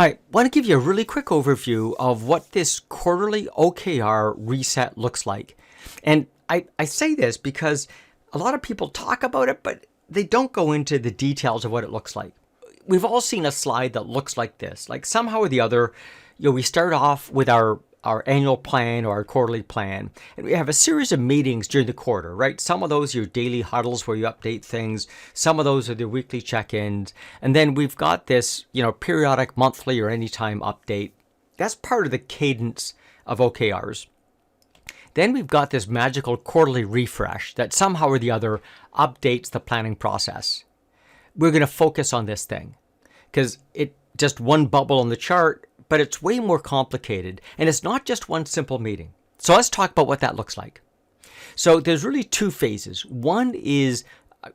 Hi, want to give you a really quick overview of what this quarterly OKR reset looks like. And I say this because a lot of people talk about it, but they don't go into the details of what it looks like. We've all seen a slide that looks like this. Like somehow or the other, we start off with our annual plan or our quarterly plan, and we have a series of meetings during the quarter, right? Some of those are your daily huddles where you update things. Some of those are the weekly check-ins. And then we've got this, periodic monthly or anytime update. That's part of the cadence of OKRs. Then we've got this magical quarterly refresh that somehow or the other updates the planning process. We're going to focus on this thing because it's just one bubble on the chart, but it's way more complicated, and it's not just one simple meeting. So let's talk about what that looks like. So there's really two phases. One is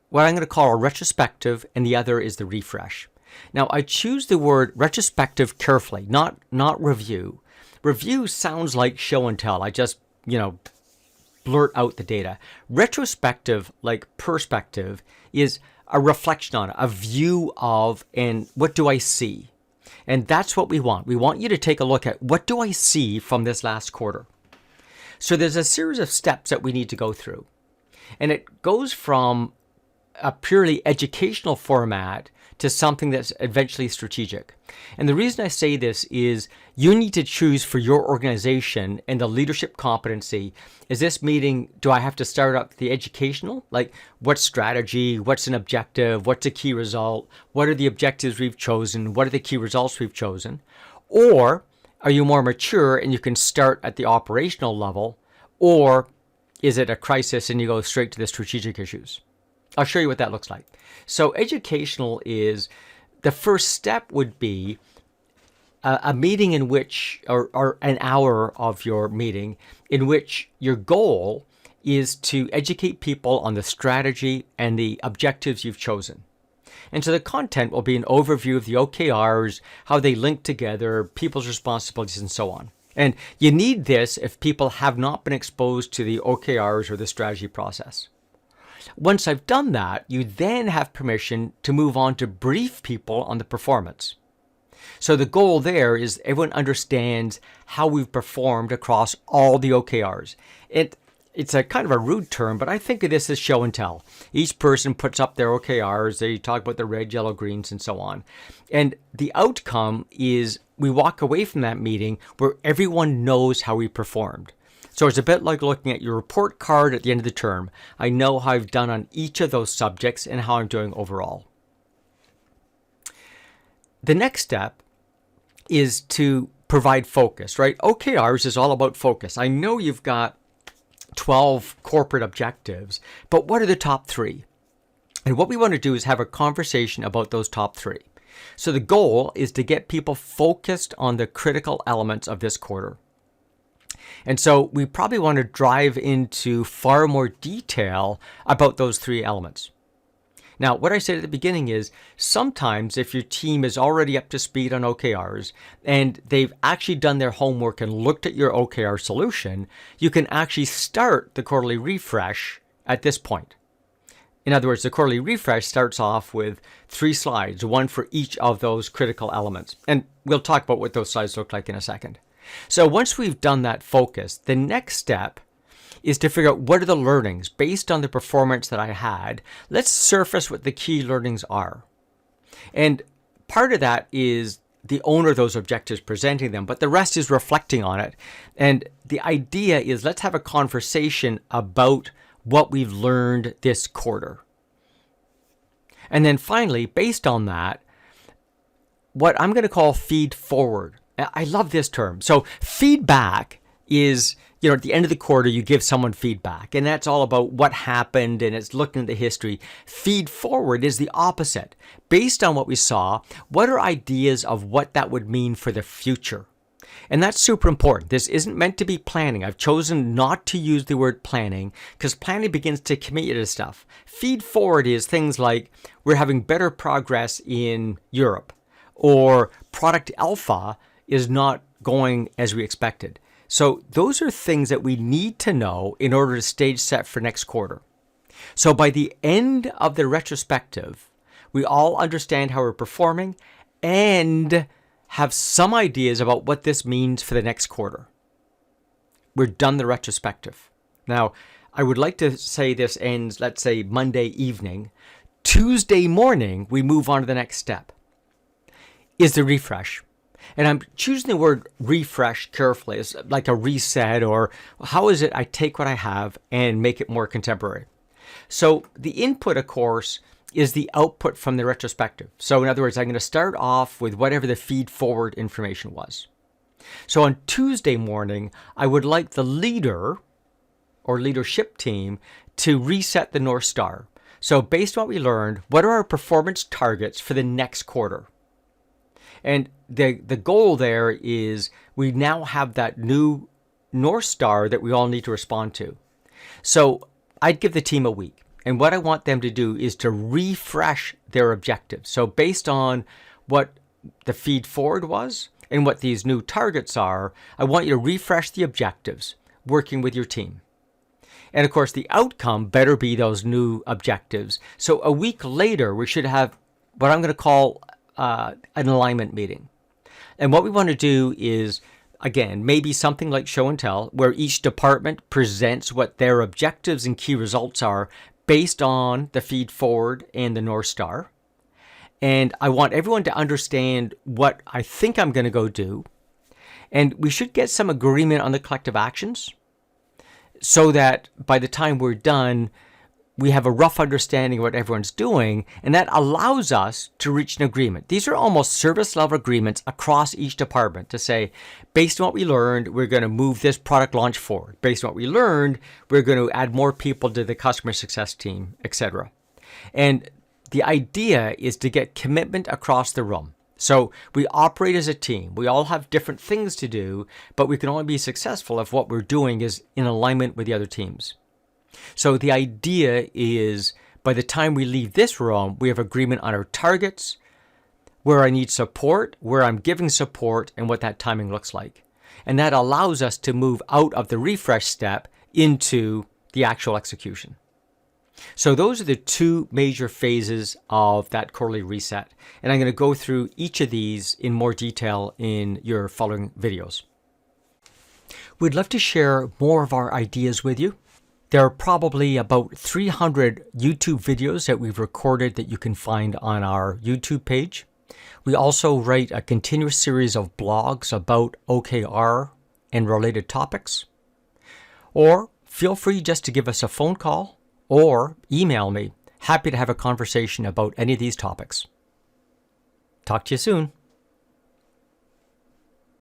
what I'm going to call a retrospective, and the other is the refresh. Now, I choose the word retrospective carefully, not review. Review sounds like show and tell. I just, blurt out the data. Retrospective, like perspective, is a reflection on it, a view of, and what do I see? And that's what we want. We want you to take a look at what do I see from this last quarter. So there's a series of steps that we need to go through. And it goes from a purely educational format to something that's eventually strategic. And the reason I say this is you need to choose for your organization and the leadership competency. Is this meeting, do I have to start up the educational? Like what strategy, what's an objective, what's a key result, what are the objectives we've chosen, what are the key results we've chosen? Or are you more mature and you can start at the operational level? Or is it a crisis and you go straight to the strategic issues? I'll show you what that looks like. So educational is, the first step would be a meeting in which, or an hour of your meeting, in which your goal is to educate people on the strategy and the objectives you've chosen. And so the content will be an overview of the OKRs, how they link together, people's responsibilities, and so on. And you need this if people have not been exposed to the OKRs or the strategy process. Once I've done that, you then have permission to move on to brief people on the performance. So the goal there is everyone understands how we've performed across all the OKRs. It's a kind of a rude term, but I think of this as show and tell. Each person puts up their OKRs, they talk about the red, yellow, greens, and so on. And the outcome is we walk away from that meeting where everyone knows how we performed. So it's a bit like looking at your report card at the end of the term. I know how I've done on each of those subjects and how I'm doing overall. The next step is to provide focus, right? OKRs is all about focus. I know you've got 12 corporate objectives, but what are the top 3? And what we want to do is have a conversation about those top 3. So the goal is to get people focused on the critical elements of this quarter. And so we probably want to drive into far more detail about those 3 elements. Now, what I said at the beginning is sometimes if your team is already up to speed on OKRs and they've actually done their homework and looked at your OKR solution, you can actually start the quarterly refresh at this point. In other words, the quarterly refresh starts off with 3 slides, one for each of those critical elements. And we'll talk about what those slides look like in a second. So once we've done that focus, the next step is to figure out what are the learnings based on the performance that I had. Let's surface what the key learnings are. And part of that is the owner of those objectives presenting them, but the rest is reflecting on it. And the idea is let's have a conversation about what we've learned this quarter. And then finally, based on that, what I'm going to call feed forward. I love this term. So feedback is, at the end of the quarter, you give someone feedback, and that's all about what happened, and it's looking at the history. Feed forward is the opposite. Based on what we saw, what are ideas of what that would mean for the future? And that's super important. This isn't meant to be planning. I've chosen not to use the word planning because planning begins to commit you to stuff. Feed forward is things like we're having better progress in Europe, or product alpha is not going as we expected. So those are things that we need to know in order to stage set for next quarter. So by the end of the retrospective, we all understand how we're performing and have some ideas about what this means for the next quarter. We're done the retrospective. Now, I would like to say this ends, let's say, Monday evening. Tuesday morning, we move on to the next step, is the refresh. And I'm choosing the word refresh carefully. It's like a reset, or how is it I take what I have and make it more contemporary. So the input, of course, is the output from the retrospective. So in other words, I'm going to start off with whatever the feed forward information was. So on Tuesday morning, I would like the leader or leadership team to reset the North Star. So based on what we learned, what are our performance targets for the next quarter? And the goal there is we now have that new North Star that we all need to respond to. So I'd give the team a week. And what I want them to do is to refresh their objectives. So based on what the feed forward was and what these new targets are, I want you to refresh the objectives working with your team. And of course, the outcome better be those new objectives. So a week later, we should have what I'm going to call an alignment meeting. And what we want to do is, again, maybe something like show and tell, where each department presents what their objectives and key results are based on the feed forward and the North Star. And I want everyone to understand what I think I'm going to go do. And we should get some agreement on the collective actions so that by the time we're done, we have a rough understanding of what everyone's doing, and that allows us to reach an agreement. These are almost service level agreements across each department to say, based on what we learned, we're going to move this product launch forward. Based on what we learned, we're going to add more people to the customer success team, etc. And the idea is to get commitment across the room. So we operate as a team. We all have different things to do, but we can only be successful if what we're doing is in alignment with the other teams. So the idea is by the time we leave this room, we have agreement on our targets, where I need support, where I'm giving support, and what that timing looks like. And that allows us to move out of the refresh step into the actual execution. So those are the two major phases of that quarterly reset. And I'm going to go through each of these in more detail in your following videos. We'd love to share more of our ideas with you. There are probably about 300 YouTube videos that we've recorded that you can find on our YouTube page. We also write a continuous series of blogs about OKR and related topics. Or feel free just to give us a phone call or email me. Happy to have a conversation about any of these topics. Talk to you soon.